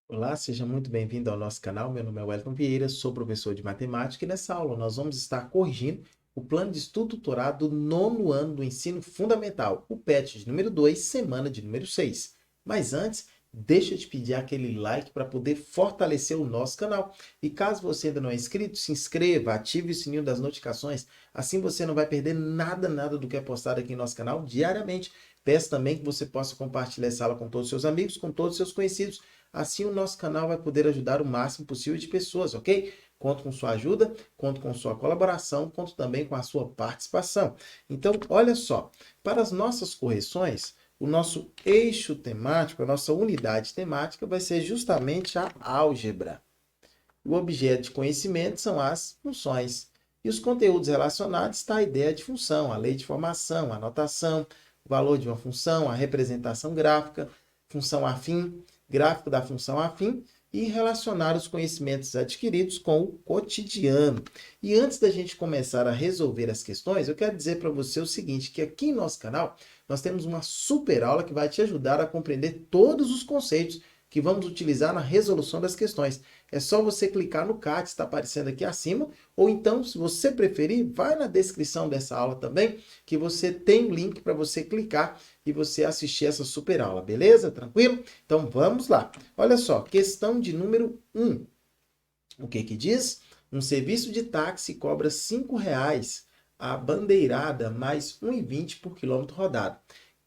Olá, seja muito bem-vindo ao nosso canal. Meu nome é Wellington Vieira, sou professor de matemática e nessa aula nós vamos estar corrigindo o plano de estudo tutorado do nono ano do ensino fundamental, o PET de número 2, semana de número 6. Mas antes, deixa eu te pedir aquele like para poder fortalecer o nosso canal. E caso você ainda não é inscrito, se inscreva, ative o sininho das notificações, assim você não vai perder nada do que é postado aqui no nosso canal diariamente. Peço também que você possa compartilhar essa aula com todos os seus amigos, com todos os seus conhecidos. Assim, o nosso canal vai poder ajudar o máximo possível de pessoas, ok? Conto com sua ajuda, conto com sua colaboração, conto também com a sua participação. Então, olha só, para as nossas correções, o nosso eixo temático, a nossa unidade temática vai ser justamente a álgebra. O objeto de conhecimento são as funções. E os conteúdos relacionados está a ideia de função, a lei de formação, a notação, o valor de uma função, a representação gráfica, função afim, gráfico da função afim e relacionar os conhecimentos adquiridos com o cotidiano. E antes da gente começar a resolver as questões, eu quero dizer para você o seguinte, que aqui no nosso canal nós temos uma super aula que vai te ajudar a compreender todos os conceitos que vamos utilizar na resolução das questões. É só você clicar no card, está aparecendo aqui acima, ou então, se você preferir, vai na descrição dessa aula também, que você tem um link para você clicar e você assistir essa super aula, beleza? Tranquilo? Então vamos lá. Olha só, questão de número 1. O que que diz? Um serviço de táxi cobra R$ 5 a bandeirada mais 1,20 por quilômetro rodado.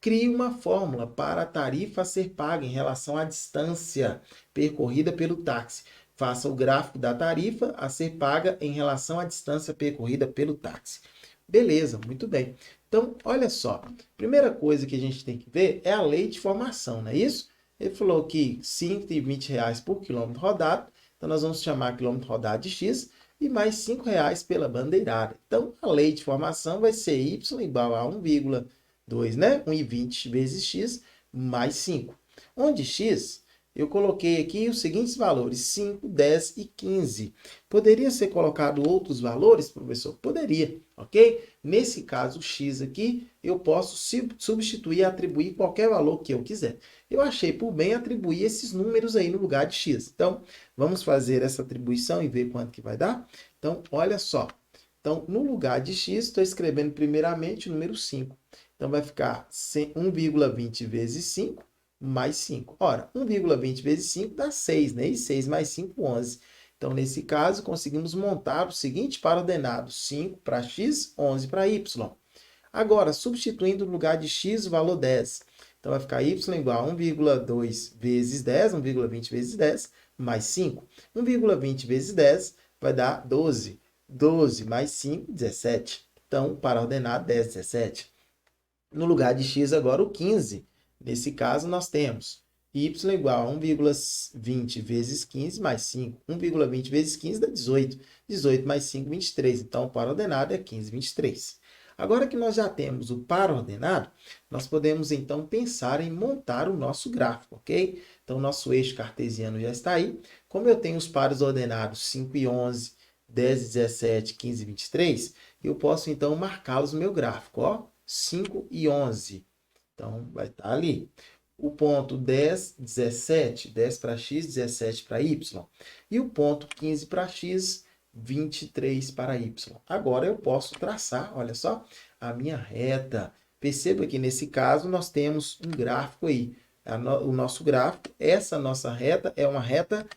Crie uma fórmula para a tarifa a ser paga em relação à distância percorrida pelo táxi. Faça o gráfico da tarifa a ser paga em relação à distância percorrida pelo táxi. Beleza, muito bem. Então, olha só. Primeira coisa que a gente tem que ver é a lei de formação, não é isso? Ele falou que R$ 5,20 por quilômetro rodado. Então, nós vamos chamar quilômetro rodado de X e mais R$ 5 pela bandeirada. Então, a lei de formação vai ser Y igual a 1,2, né? 1,20 vezes X mais 5. Onde X, eu coloquei aqui os seguintes valores, 5, 10 e 15. Poderia ser colocado outros valores, professor? Poderia, ok? Nesse caso, X aqui, eu posso substituir e atribuir qualquer valor que eu quiser. Eu achei por bem atribuir esses números aí no lugar de X. Então, vamos fazer essa atribuição e ver quanto que vai dar? Então, olha só. Então, no lugar de x, estou escrevendo primeiramente o número 5. Então, vai ficar 1,20 vezes 5 mais 5. Ora, 1,20 vezes 5 dá 6, né? E 6 mais 5, 11. Então, nesse caso, conseguimos montar o seguinte para ordenado: 5 para x, 11 para y. Agora, substituindo no lugar de x o valor 10. Então, vai ficar y igual a 1,2 vezes 10, 1,20 vezes 10, mais 5. 1,20 vezes 10 vai dar 12. 12 mais 5, 17. Então, para ordenar, 10, 17. No lugar de x, agora o 15. Nesse caso, nós temos y igual a 1,20 vezes 15 mais 5. 1,20 vezes 15 dá 18. 18 mais 5, 23. Então, o par ordenado é 15, 23. Agora que nós já temos o par ordenado, nós podemos então pensar em montar o nosso gráfico, ok? Então, o nosso eixo cartesiano já está aí. Como eu tenho os pares ordenados 5 e 11, 10 e 17, 15 e 23, eu posso então marcá-los no meu gráfico, ó. 5 e 11. Então, vai estar ali. O ponto 10, 17, 10 para x, 17 para y. E o ponto 15 para x, 23 para y. Agora eu posso traçar, olha só, a minha reta. Perceba que nesse caso nós temos um gráfico aí. O nosso gráfico, essa nossa reta é uma reta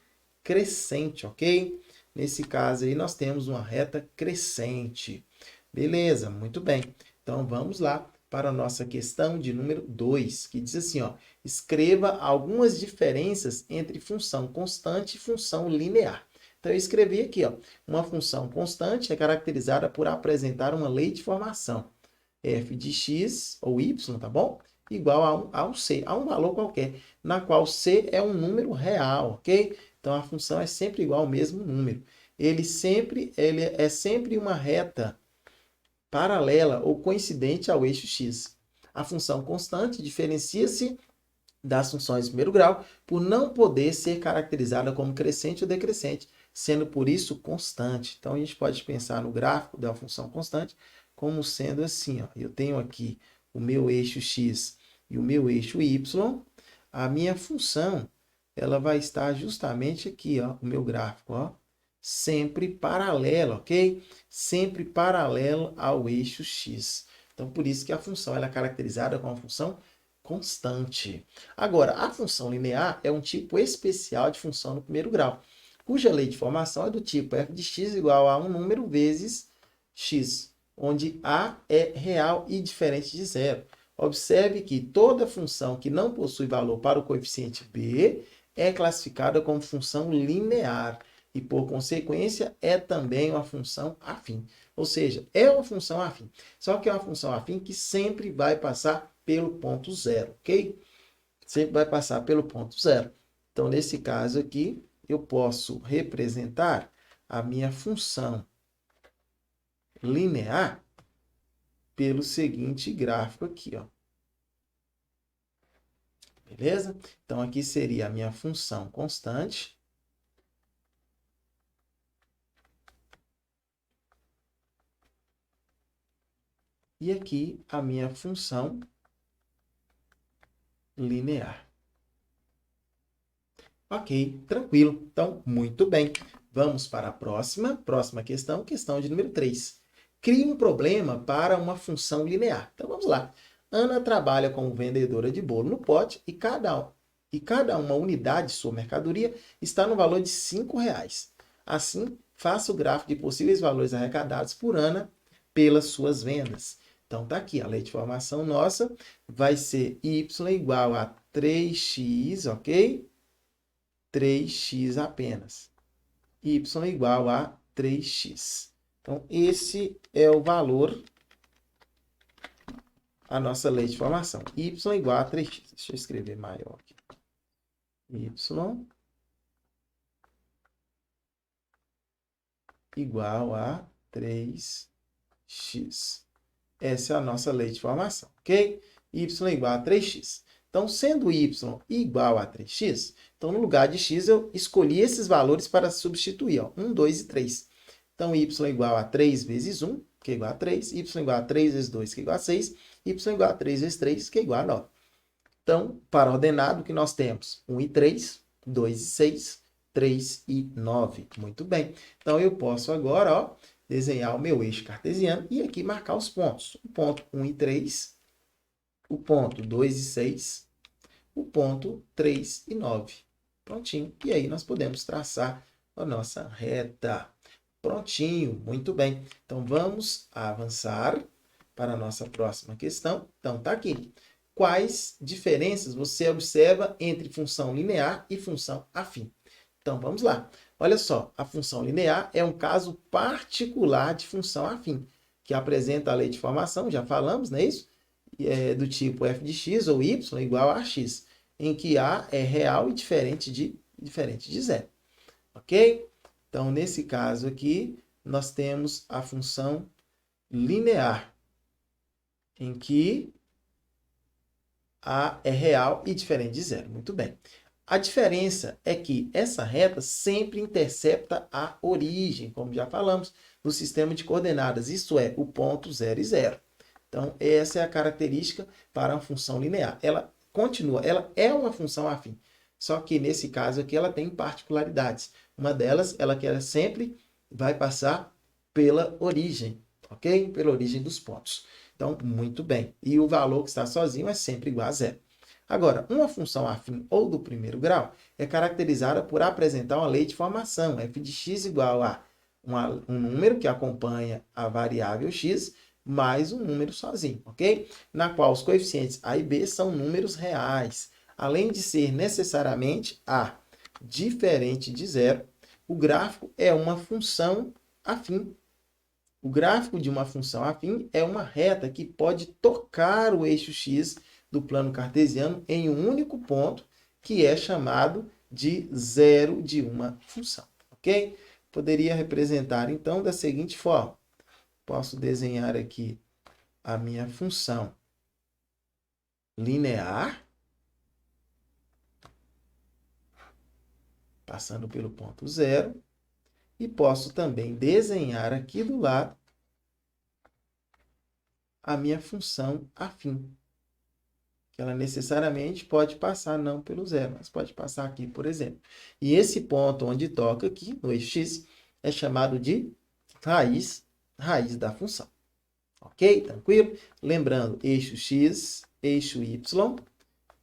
crescente, ok? Nesse caso aí nós temos uma reta crescente. Beleza, muito bem. Então vamos lá para a nossa questão de número 2, que diz assim, ó, escreva algumas diferenças entre função constante e função linear. Então eu escrevi aqui, ó, uma função constante é caracterizada por apresentar uma lei de formação, f de x ou y, tá bom? Igual ao c, a um valor qualquer, na qual c é um número real, ok? Então a função é sempre igual ao mesmo número. Ele é sempre uma reta paralela ou coincidente ao eixo x. A função constante diferencia-se das funções de primeiro grau por não poder ser caracterizada como crescente ou decrescente, sendo por isso constante. Então a gente pode pensar no gráfico da função constante como sendo assim, ó. Eu tenho aqui o meu eixo x e o meu eixo y. A minha função ela vai estar justamente aqui, ó, o meu gráfico, ó, sempre paralelo, ok? Sempre paralelo ao eixo X. Então, por isso que a função ela é caracterizada como uma função constante. Agora, a função linear é um tipo especial de função no primeiro grau, cuja lei de formação é do tipo f de x igual a um número vezes x, onde a é real e diferente de zero. Observe que toda função que não possui valor para o coeficiente b é classificada como função linear e, por consequência, é também uma função afim. Ou seja, é uma função afim. Só que é uma função afim que sempre vai passar pelo ponto zero, ok? Sempre vai passar pelo ponto zero. Então, nesse caso aqui, eu posso representar a minha função linear pelo seguinte gráfico aqui, ó. Beleza? Então, aqui seria a minha função constante. E aqui a minha função linear. Ok, tranquilo. Então, muito bem. Vamos para a próxima questão, questão de número 3. Crie um problema para uma função linear. Então, vamos lá. Ana trabalha como vendedora de bolo no pote e cada uma unidade de sua mercadoria está no valor de R$ 5,00. Assim, faça o gráfico de possíveis valores arrecadados por Ana pelas suas vendas. Então, tá aqui, a lei de formação nossa vai ser y igual a 3x, ok? 3x apenas. Y igual a 3x. Então, esse é o valor, a nossa lei de formação. Y igual a 3x. Deixa eu escrever maior aqui. Y igual a 3x. Essa é a nossa lei de formação, ok? Y igual a 3x. Então, sendo y igual a 3x, então no lugar de x eu escolhi esses valores para substituir, ó, 1, 2 e 3. Então, y igual a 3 vezes 1, que é igual a 3, y igual a 3 vezes 2, que é igual a 6, y igual a 3 vezes 3, que é igual a 9. Então, para ordenado, que nós temos 1 e 3, 2 e 6, 3 e 9. Muito bem. Então, eu posso agora, ó, desenhar o meu eixo cartesiano e aqui marcar os pontos. O ponto 1 e 3, o ponto 2 e 6, o ponto 3 e 9. Prontinho. E aí nós podemos traçar a nossa reta. Prontinho. Muito bem. Então, vamos avançar para a nossa próxima questão. Então, tá aqui. Quais diferenças você observa entre função linear e função afim? Então, vamos lá. Olha só, a função linear é um caso particular de função afim, que apresenta a lei de formação, já falamos, não é isso? Do tipo f de x ou y igual a x, em que a é real e diferente de zero. Ok? Então, nesse caso aqui, nós temos a função linear, em que a é real e diferente de zero. Muito bem. A diferença é que essa reta sempre intercepta a origem, como já falamos, no sistema de coordenadas, isto é, o ponto 0 e 0. Então, essa é a característica para uma função linear. Ela continua, ela é uma função afim, só que nesse caso aqui ela tem particularidades. Uma delas, ela que ela sempre vai passar pela origem, ok? Pela origem dos pontos. Então, muito bem. E o valor que está sozinho é sempre igual a zero. Agora, uma função afim ou do primeiro grau é caracterizada por apresentar uma lei de formação, f de x igual a um número que acompanha a variável x mais um número sozinho, ok? Na qual os coeficientes a e b são números reais. Além de ser necessariamente a diferente de zero, o gráfico é uma função afim. O gráfico de uma função afim é uma reta que pode tocar o eixo x do plano cartesiano em um único ponto, que é chamado de zero de uma função, ok? Poderia representar, então, da seguinte forma. Posso desenhar aqui a minha função linear, passando pelo ponto zero, e posso também desenhar aqui do lado a minha função afim, ela necessariamente pode passar não pelo zero, mas pode passar aqui, por exemplo. E esse ponto onde toca aqui, no eixo x, é chamado de raiz da função. Ok? Tranquilo? Lembrando, eixo x, eixo y,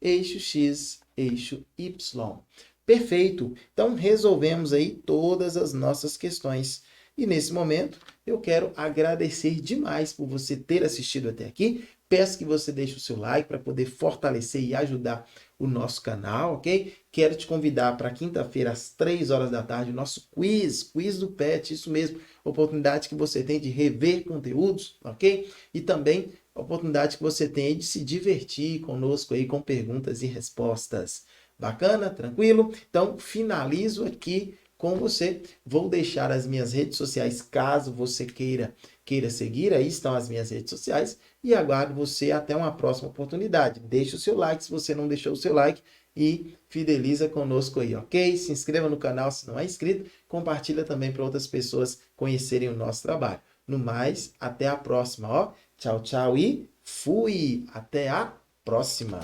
eixo x, eixo y. Perfeito! Então, resolvemos aí todas as nossas questões. E nesse momento, eu quero agradecer demais por você ter assistido até aqui. Peço que você deixe o seu like para poder fortalecer e ajudar o nosso canal, ok? Quero te convidar para quinta-feira, às 3 horas da tarde, o nosso quiz do PET, isso mesmo, oportunidade que você tem de rever conteúdos, ok? E também a oportunidade que você tem de se divertir conosco aí com perguntas e respostas. Bacana? Tranquilo? Então, finalizo aqui com você. Vou deixar as minhas redes sociais, caso você queira seguir. Aí estão as minhas redes sociais. E aguardo você até uma próxima oportunidade. Deixe o seu like se você não deixou o seu like. E fideliza conosco aí, ok? Se inscreva no canal se não é inscrito. Compartilha também para outras pessoas conhecerem o nosso trabalho. No mais, até a próxima, ó. Tchau, tchau e fui! Até a próxima!